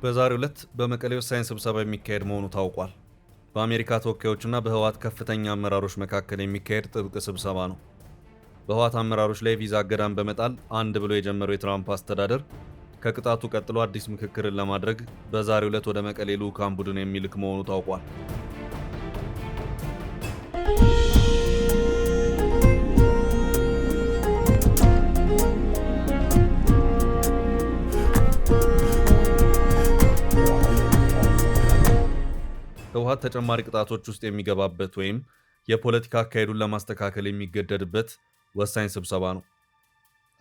በዛሬው ዕለት በመቀሌ ወሳኝ ስብሰባ የሚካሄድ መሆኑ ታውቋል። በአሜሪካ ተወካዮችና በህወሓት ከፍተኛ አመራሮች መካከል የሚካሄድ ጥብቅ ስብሰባ ነው። በህወሓት አመራሮች ላይ ቪዛ እገዳን በመጣል አንድ ብሎ የጀመረው የትራምፕ አስተዳደር ከቅጣቱ ቀጥሎ አዲስ ምክክርን ለማድረግ በዛሬው ዕለት ወደ መቀሌ ልዑካን ቡድን የሚልክ መሆኑ ታውቋል። ህወሓት ተጨማሪ ቅጣቶች ውስጥ የሚገባበት ወይም የፖለቲካ አካሄዱን ለማስተካከል የሚገደድበት ወሳኝ ስብሰባ ነው።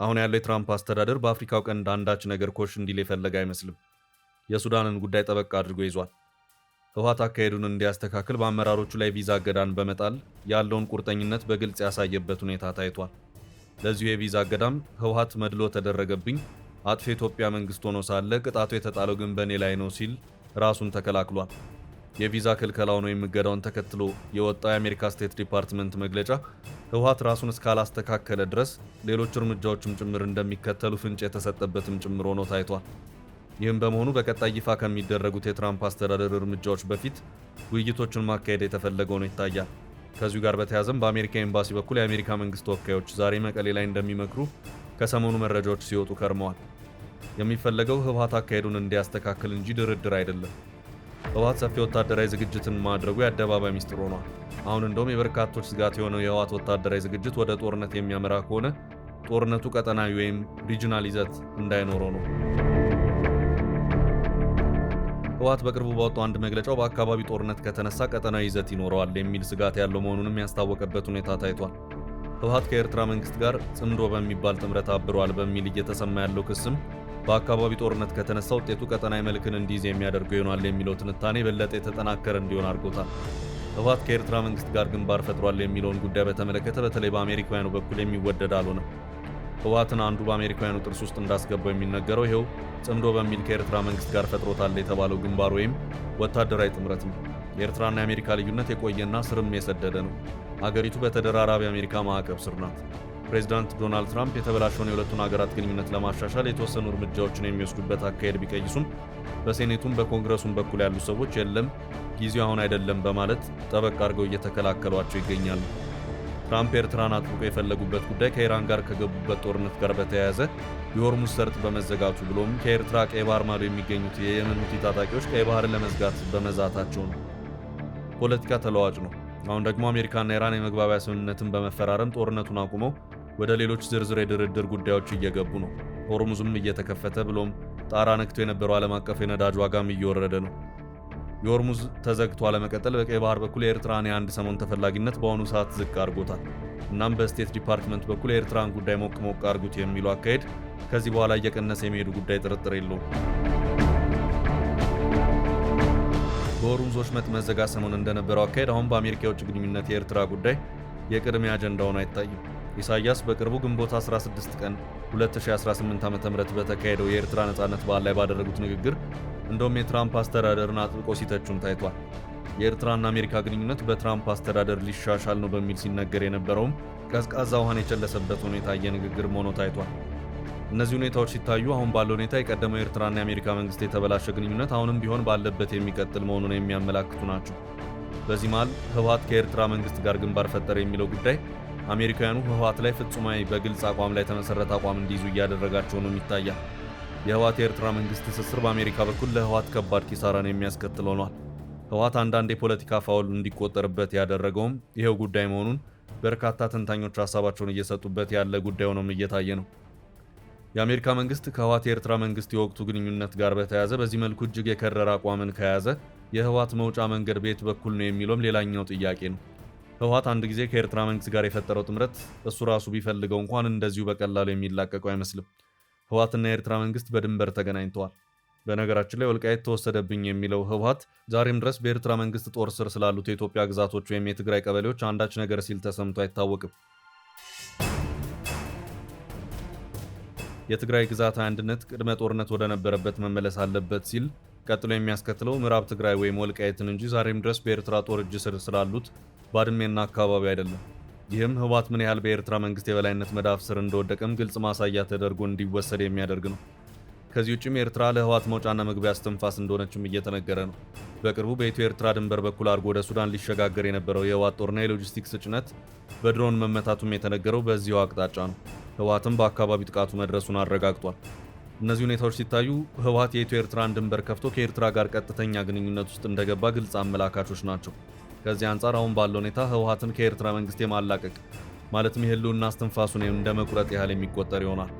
አሁን ያለው የትራምፕ አስተዳደር በአፍሪካው ቀንድ አንዳች ነገር ኮሽ እንዲል የፈለገ አይመስልም። የሱዳንን ጉዳይ ጠበቅ አድርጎ ይዟል። ህወሓት አካሄዱን እንዲያስተካክል በአመራሮቹ ላይ ቪዛ እገዳን በመጣል ያለውን ቁርጠኝነት በግልጽ ያሳየበት ሁኔታ ታይቷል። ለዚሁ የቪዛ እገዳም ህወሓት መድሎ ተደረገብኝ፣ አጥፊ የኢትዮጵያ መንግስት ሆኖ ሳለ ቅጣቱ የተጣለው ግን በእኔ ላይ ነው ሲል ራሱን ተከላክሏል። የቪዛ ክልከላውን ወይም እገዳውን ተከትሎ የወጣው የአሜሪካ ስቴት ዲፓርትመንት መግለጫ ህወሓት ራሱን እስካላስተካከለ ድረስ ሌሎች እርምጃዎችም ጭምር እንደሚከተሉ ፍንጭ የተሰጠበትም ጭምር ሆኖ ታይቷል። ይህም በመሆኑ በቀጣይ ይፋ ከሚደረጉት የትራምፕ አስተዳደር እርምጃዎች በፊት ውይይቶችን ማካሄድ የተፈለገ ሆኖ ይታያል። ከዚሁ ጋር በተያያዘም በአሜሪካ ኤምባሲ በኩል የአሜሪካ መንግስት ተወካዮች ዛሬ መቀሌ ላይ እንደሚመክሩ ከሰሞኑ መረጃዎች ሲወጡ ከርመዋል። የሚፈለገው ህወሓት አካሄዱን እንዲያስተካክል እንጂ ድርድር አይደለም። ህወሓት ሰፊ ወታደራዊ ዝግጅትን ማድረጉ የአደባባይ ሚስጥር ሆኗል። አሁን እንደውም የበርካቶች ስጋት የሆነው የህወሓት ወታደራዊ ዝግጅት ወደ ጦርነት የሚያመራ ከሆነ ጦርነቱ ቀጠናዊ ወይም ሪጅናል ይዘት እንዳይኖረው ነው። ህወሓት በቅርቡ ባወጣው አንድ መግለጫው በአካባቢ ጦርነት ከተነሳ ቀጠናዊ ይዘት ይኖረዋል የሚል ስጋት ያለው መሆኑንም ያስታወቀበት ሁኔታ ታይቷል። ህወሓት ከኤርትራ መንግስት ጋር ጽምዶ በሚባል ጥምረት አብሯል በሚል እየተሰማ ያለው ክስም በአካባቢ ጦርነት ከተነሳ ውጤቱ ቀጠናዊ መልክን እንዲይዝ የሚያደርገው ይሆናል የሚለው ትንታኔ የበለጠ የተጠናከረ እንዲሆን አድርጎታል። ህወሓት ከኤርትራ መንግስት ጋር ግንባር ፈጥሯል የሚለውን ጉዳይ በተመለከተ በተለይ በአሜሪካውያኑ በኩል የሚወደድ አልሆነም። ህወሓትን አንዱ በአሜሪካውያኑ ጥርስ ውስጥ እንዳስገባው የሚነገረው ይኸው ጽምዶ በሚል ከኤርትራ መንግስት ጋር ፈጥሮታል የተባለው ግንባር ወይም ወታደራዊ ጥምረት ነው። የኤርትራና የአሜሪካ ልዩነት የቆየና ስርም የሰደደ ነው። አገሪቱ በተደራራቢ አሜሪካ ማዕቀብ ስር ናት። ፕሬዚዳንት ዶናልድ ትራምፕ የተበላሸውን የሁለቱን ሀገራት ግንኙነት ለማሻሻል የተወሰኑ እርምጃዎችን የሚወስዱበት አካሄድ ቢቀይሱም በሴኔቱም በኮንግረሱም በኩል ያሉ ሰዎች የለም ጊዜው አሁን አይደለም በማለት ጠበቅ አድርገው እየተከላከሏቸው ይገኛሉ። ትራምፕ ኤርትራን አጥብቆ የፈለጉበት ጉዳይ ከኢራን ጋር ከገቡበት ጦርነት ጋር በተያያዘ የሆርሙዝ ሰርጥ በመዘጋቱ ብሎም ከኤርትራ ቀይ ባህር ማዶ የሚገኙት የየመን ሁቲ ታጣቂዎች ቀይ ባህርን ለመዝጋት በመዛታቸው ነው። ፖለቲካ ተለዋጭ ነው። አሁን ደግሞ አሜሪካና ኢራን የመግባቢያ ስምምነትን በመፈራረም ጦርነቱን አቁመው ወደ ሌሎች ዝርዝር የድርድር ጉዳዮች እየገቡ ነው። ሆርሙዝም እየተከፈተ ብሎም ጣራ ነክቶ የነበረው ዓለም አቀፍ የነዳጅ ዋጋም እየወረደ ነው። የሆርሙዝ ተዘግቶ አለመቀጠል በቀይ ባህር በኩል የኤርትራን የአንድ ሰሞን ተፈላጊነት በአሁኑ ሰዓት ዝቅ አድርጎታል። እናም በስቴት ዲፓርትመንት በኩል የኤርትራን ጉዳይ ሞቅ ሞቅ አድርጉት የሚለው አካሄድ ከዚህ በኋላ እየቀነሰ የሚሄዱ ጉዳይ ጥርጥር የለውም። በሆርሙዝ ወሽመጥ መዘጋት ሰሞን እንደነበረው አካሄድ አሁን በአሜሪካ የውጭ ግንኙነት የኤርትራ ጉዳይ የቅድሚያ አጀንዳ ሆኖ አይታይም። ኢሳያስ በቅርቡ ግንቦት 16 ቀን 2018 ዓ.ም በተካሄደው የኤርትራ ነጻነት በዓል ላይ ባደረጉት ንግግር እንደውም የትራምፕ አስተዳደርን አጥብቆ ሲተቹም ታይቷል። የኤርትራና አሜሪካ ግንኙነት በትራምፕ አስተዳደር ሊሻሻል ነው በሚል ሲነገር የነበረውም ቀዝቃዛ ውሃን የቸለሰበት ሁኔታ የንግግር ሆኖ ታይቷል። እነዚህ ሁኔታዎች ሲታዩ አሁን ባለው ሁኔታ የቀደመው የኤርትራና የአሜሪካ መንግስት የተበላሸ ግንኙነት አሁንም ቢሆን ባለበት የሚቀጥል መሆኑን የሚያመላክቱ ናቸው። በዚህ መሃል ህወሓት ከኤርትራ መንግስት ጋር ግንባር ፈጠረ የሚለው ጉዳይ አሜሪካውያኑ ህወሓት ላይ ፍጹማዊ በግልጽ አቋም ላይ ተመሰረተ አቋም እንዲይዙ እያደረጋቸው ነው ይታያል። የህወሓት የኤርትራ መንግስት ትስስር በአሜሪካ በኩል ለህወሓት ከባድ ኪሳራን የሚያስከትል ሆኗል። ህወሓት አንዳንድ የፖለቲካ ፋውል እንዲቆጠርበት ያደረገውም ይሄው ጉዳይ መሆኑን በርካታ ተንታኞች ሀሳባቸውን እየሰጡበት ያለ ጉዳይ ሆኖም እየታየ ነው። የአሜሪካ መንግስት ከህወሓት የኤርትራ መንግስት የወቅቱ ግንኙነት ጋር በተያያዘ በዚህ መልኩ እጅግ የከረረ አቋምን ከያዘ የህወሓት መውጫ መንገድ በየት በኩል ነው የሚለውም ሌላኛው ጥያቄ ነው። ህወሓት አንድ ጊዜ ከኤርትራ መንግስት ጋር የፈጠረው ጥምረት እሱ ራሱ ቢፈልገው እንኳን እንደዚሁ በቀላሉ የሚላቀቀው አይመስልም። ህወሓትና የኤርትራ መንግስት በድንበር ተገናኝተዋል። በነገራችን ላይ ወልቃይት ተወሰደብኝ የሚለው ህወሓት ዛሬም ድረስ በኤርትራ መንግስት ጦር ስር ስላሉት የኢትዮጵያ ግዛቶች ወይም የትግራይ ቀበሌዎች አንዳች ነገር ሲል ተሰምቶ አይታወቅም። የትግራይ ግዛታዊ አንድነት ቅድመ ጦርነት ወደ ነበረበት መመለስ አለበት ሲል ቀጥሎ የሚያስከትለው ምዕራብ ትግራይ ወይም ወልቃይትን እንጂ ዛሬም ድረስ በኤርትራ ጦር እጅ ስር ስላሉት ባድሜና አካባቢ አይደለም። ይህም ህወሓት ምን ያህል በኤርትራ መንግስት የበላይነት መዳፍ ስር እንደወደቀም ግልጽ ማሳያ ተደርጎ እንዲወሰድ የሚያደርግ ነው። ከዚህ ውጭም ኤርትራ ለህወሓት መውጫና መግቢያ እስትንፋስ እንደሆነችም እየተነገረ ነው። በቅርቡ በኢትዮ ኤርትራ ድንበር በኩል አድርጎ ወደ ሱዳን ሊሸጋገር የነበረው የህወሓት ጦርና የሎጂስቲክስ ጭነት በድሮን መመታቱም የተነገረው በዚሁ አቅጣጫ ነው። ህወሓትም በአካባቢው ጥቃቱ መድረሱን አረጋግጧል። እነዚህ ሁኔታዎች ሲታዩ ህወሓት የኢትዮ ኤርትራን ድንበር ከፍቶ ከኤርትራ ጋር ቀጥተኛ ግንኙነት ውስጥ እንደገባ ግልጽ አመላካቾች ናቸው። ከዚህ አንጻር አሁን ባለው ሁኔታ ህወሓትን ከኤርትራ መንግስት የማላቀቅ ማለትም የህልውና እስትንፋሱን እንደ መቁረጥ ያህል የሚቆጠር ይሆናል።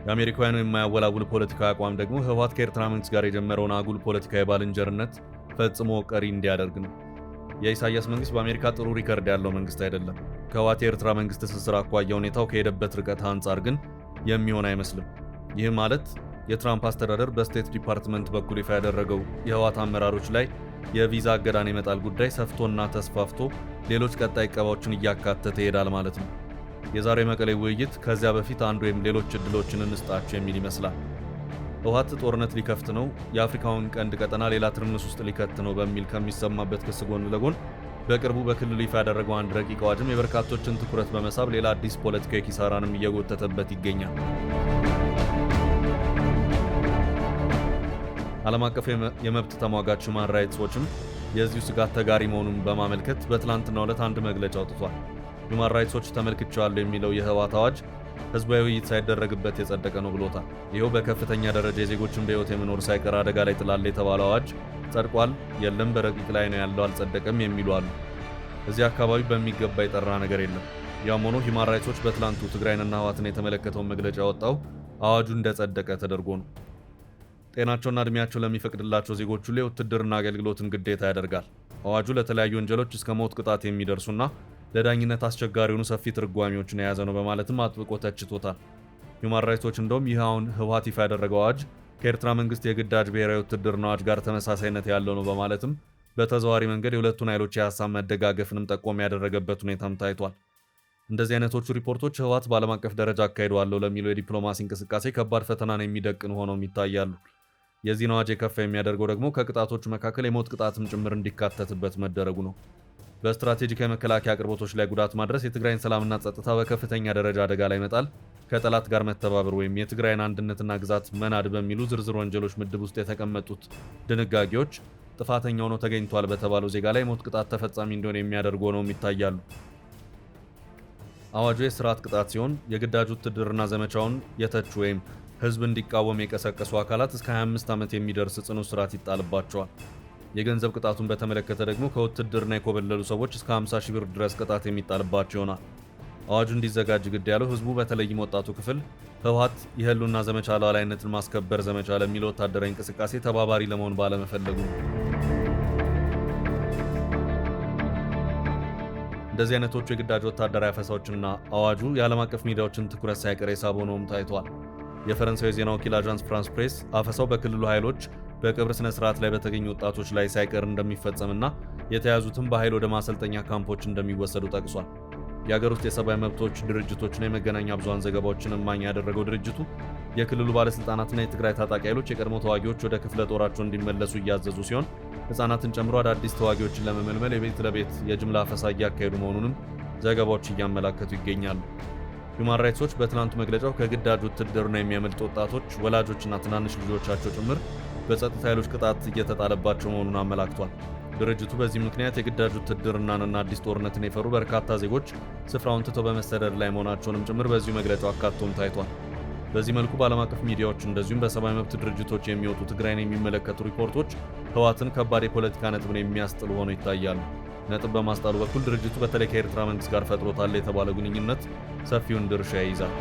የአሜሪካውያኑ የማያወላውል ፖለቲካዊ አቋም ደግሞ ህወሓት ከኤርትራ መንግስት ጋር የጀመረውን አጉል ፖለቲካዊ ባልንጀርነት ፈጽሞ ቀሪ እንዲያደርግ ነው። የኢሳያስ መንግስት በአሜሪካ ጥሩ ሪከርድ ያለው መንግስት አይደለም። ከህወሓት የኤርትራ መንግስት ትስስር አኳያ ሁኔታው ከሄደበት ርቀት አንጻር ግን የሚሆን አይመስልም። ይህ ማለት የትራምፕ አስተዳደር በስቴት ዲፓርትመንት በኩል ይፋ ያደረገው የህወሓት አመራሮች ላይ የቪዛ እገዳን የመጣል ጉዳይ ሰፍቶና ተስፋፍቶ ሌሎች ቀጣይ ዕቀባዎችን እያካተተ ይሄዳል ማለት ነው። የዛሬ መቀሌ ውይይት ከዚያ በፊት አንድ ወይም ሌሎች እድሎችን እንስጣቸው የሚል ይመስላል። ህወሓት ጦርነት ሊከፍት ነው፣ የአፍሪካውን ቀንድ ቀጠና ሌላ ትርምስ ውስጥ ሊከት ነው በሚል ከሚሰማበት ክስ ጎን ለጎን በቅርቡ በክልሉ ይፋ ያደረገው አንድ ረቂቅ አዋጅም የበርካቶችን ትኩረት በመሳብ ሌላ አዲስ ፖለቲካዊ ኪሳራንም እየጎተተበት ይገኛል። ዓለም አቀፍ የመብት ተሟጋች ሁማን ራይትስ ዎችም የዚሁ ስጋት ተጋሪ መሆኑን በማመልከት በትላንትናው ዕለት አንድ መግለጫ አውጥቷል። ሁማን ራይትስ ዎች ተመልክቻለሁ የሚለው የህወሓት አዋጅ ህዝባዊ ውይይት ሳይደረግበት የጸደቀ ነው ብሎታል። ይኸው በከፍተኛ ደረጃ የዜጎችን በህይወት የመኖር ሳይቀር አደጋ ላይ ጥላል የተባለው አዋጅ ጸድቋል፣ የለም በረቂቅ ላይ ነው ያለው፣ አልጸደቀም የሚሉ አሉ። እዚህ አካባቢ በሚገባ የጠራ ነገር የለም። ያም ሆኖ ሁማን ራይትስ ዎች በትላንቱ ትግራይንና ህወሓትን የተመለከተውን መግለጫ ያወጣው አዋጁ እንደጸደቀ ተደርጎ ነው። ጤናቸውና እድሜያቸው ለሚፈቅድላቸው ዜጎች ሁሉ የውትድርና አገልግሎትን ግዴታ ያደርጋል። አዋጁ ለተለያዩ ወንጀሎች እስከ ሞት ቅጣት የሚደርሱና ለዳኝነት አስቸጋሪ የሆኑ ሰፊ ትርጓሜዎችን የያዘ ነው በማለትም አጥብቆ ተችቶታል። ሁማን ራይትስ ዎች እንደውም ይህ አሁን ህወሓት ይፋ ያደረገው አዋጅ ከኤርትራ መንግስት የግዳጅ ብሔራዊ ውትድርና አዋጅ ጋር ተመሳሳይነት ያለው ነው በማለትም በተዘዋዋሪ መንገድ የሁለቱን ኃይሎች የሀሳብ መደጋገፍንም ጠቆም ያደረገበት ሁኔታም ታይቷል። እንደዚህ አይነቶቹ ሪፖርቶች ህወሓት በዓለም አቀፍ ደረጃ አካሂደዋለሁ ለሚለው የዲፕሎማሲ እንቅስቃሴ ከባድ ፈተናን የሚደቅኑ ሆነው ይታያሉ። የዚህን አዋጅ የከፋ የሚያደርገው ደግሞ ከቅጣቶቹ መካከል የሞት ቅጣትም ጭምር እንዲካተትበት መደረጉ ነው። በስትራቴጂካዊ መከላከያ አቅርቦቶች ላይ ጉዳት ማድረስ፣ የትግራይን ሰላምና ጸጥታ በከፍተኛ ደረጃ አደጋ ላይ መጣል፣ ከጠላት ጋር መተባበር ወይም የትግራይን አንድነትና ግዛት መናድ በሚሉ ዝርዝር ወንጀሎች ምድብ ውስጥ የተቀመጡት ድንጋጌዎች ጥፋተኛ ሆኖ ተገኝቷል በተባለው ዜጋ ላይ ሞት ቅጣት ተፈጻሚ እንዲሆን የሚያደርጉ ሆነውም ይታያሉ። አዋጁ የስርዓት ቅጣት ሲሆን የግዳጅ ውትድርና ዘመቻውን የተቹ ወይም ህዝብ እንዲቃወም የቀሰቀሱ አካላት እስከ 25 ዓመት የሚደርስ ጽኑ እስራት ይጣልባቸዋል። የገንዘብ ቅጣቱን በተመለከተ ደግሞ ከውትድርና የኮበለሉ ሰዎች እስከ 50 ሺህ ብር ድረስ ቅጣት የሚጣልባቸው ይሆናል። አዋጁ እንዲዘጋጅ ግድ ያለው ህዝቡ በተለይም ወጣቱ ክፍል ህወሓት የህልውና ዘመቻ ሉዓላዊነትን ማስከበር ዘመቻ ለሚለው ወታደራዊ እንቅስቃሴ ተባባሪ ለመሆን ባለመፈለጉ ነው። እንደዚህ አይነቶቹ የግዳጅ ወታደራዊ አፈሳዎችና አዋጁ የዓለም አቀፍ ሚዲያዎችን ትኩረት ሳይቀር የሳበ ሆኖም ታይቷል። የፈረንሳዊ ዜና ወኪል አጃንስ ፍራንስ ፕሬስ አፈሳው በክልሉ ኃይሎች በቀብር ስነ ስርዓት ላይ በተገኙ ወጣቶች ላይ ሳይቀር እንደሚፈጸምና የተያዙትም በኃይል ወደ ማሰልጠኛ ካምፖች እንደሚወሰዱ ጠቅሷል። የሀገር ውስጥ የሰብአዊ መብቶች ድርጅቶችና የመገናኛ ብዙሃን ዘገባዎችን እማኝ ያደረገው ድርጅቱ የክልሉ ባለስልጣናትና የትግራይ ታጣቂ ኃይሎች የቀድሞ ተዋጊዎች ወደ ክፍለ ጦራቸው እንዲመለሱ እያዘዙ ሲሆን ህጻናትን ጨምሮ አዳዲስ ተዋጊዎችን ለመመልመል የቤት ለቤት የጅምላ አፈሳ እያካሄዱ መሆኑንም ዘገባዎች እያመላከቱ ይገኛሉ። ሁማን ራይትስ ዎች በትናንቱ መግለጫው ከግዳጅ ውትድርና የሚያመልጡ ወጣቶች ወላጆችና ትናንሽ ልጆቻቸው ጭምር በጸጥታ ኃይሎች ቅጣት እየተጣለባቸው መሆኑን አመላክቷል። ድርጅቱ በዚህ ምክንያት የግዳጅ ውትድርናንና አዲስ ጦርነትን የፈሩ በርካታ ዜጎች ስፍራውን ትተው በመሰደድ ላይ መሆናቸውንም ጭምር በዚሁ መግለጫው አካቶም ታይቷል። በዚህ መልኩ በዓለም አቀፍ ሚዲያዎች እንደዚሁም በሰብአዊ መብት ድርጅቶች የሚወጡ ትግራይን የሚመለከቱ ሪፖርቶች ህወሓትን ከባድ የፖለቲካ ነጥብን የሚያስጥሉ ሆነው ይታያሉ። ነጥብ በማስጣሉ በኩል ድርጅቱ በተለይ ከኤርትራ መንግስት ጋር ፈጥሮታል የተባለ ግንኙነት ሰፊውን ድርሻ ይይዛል።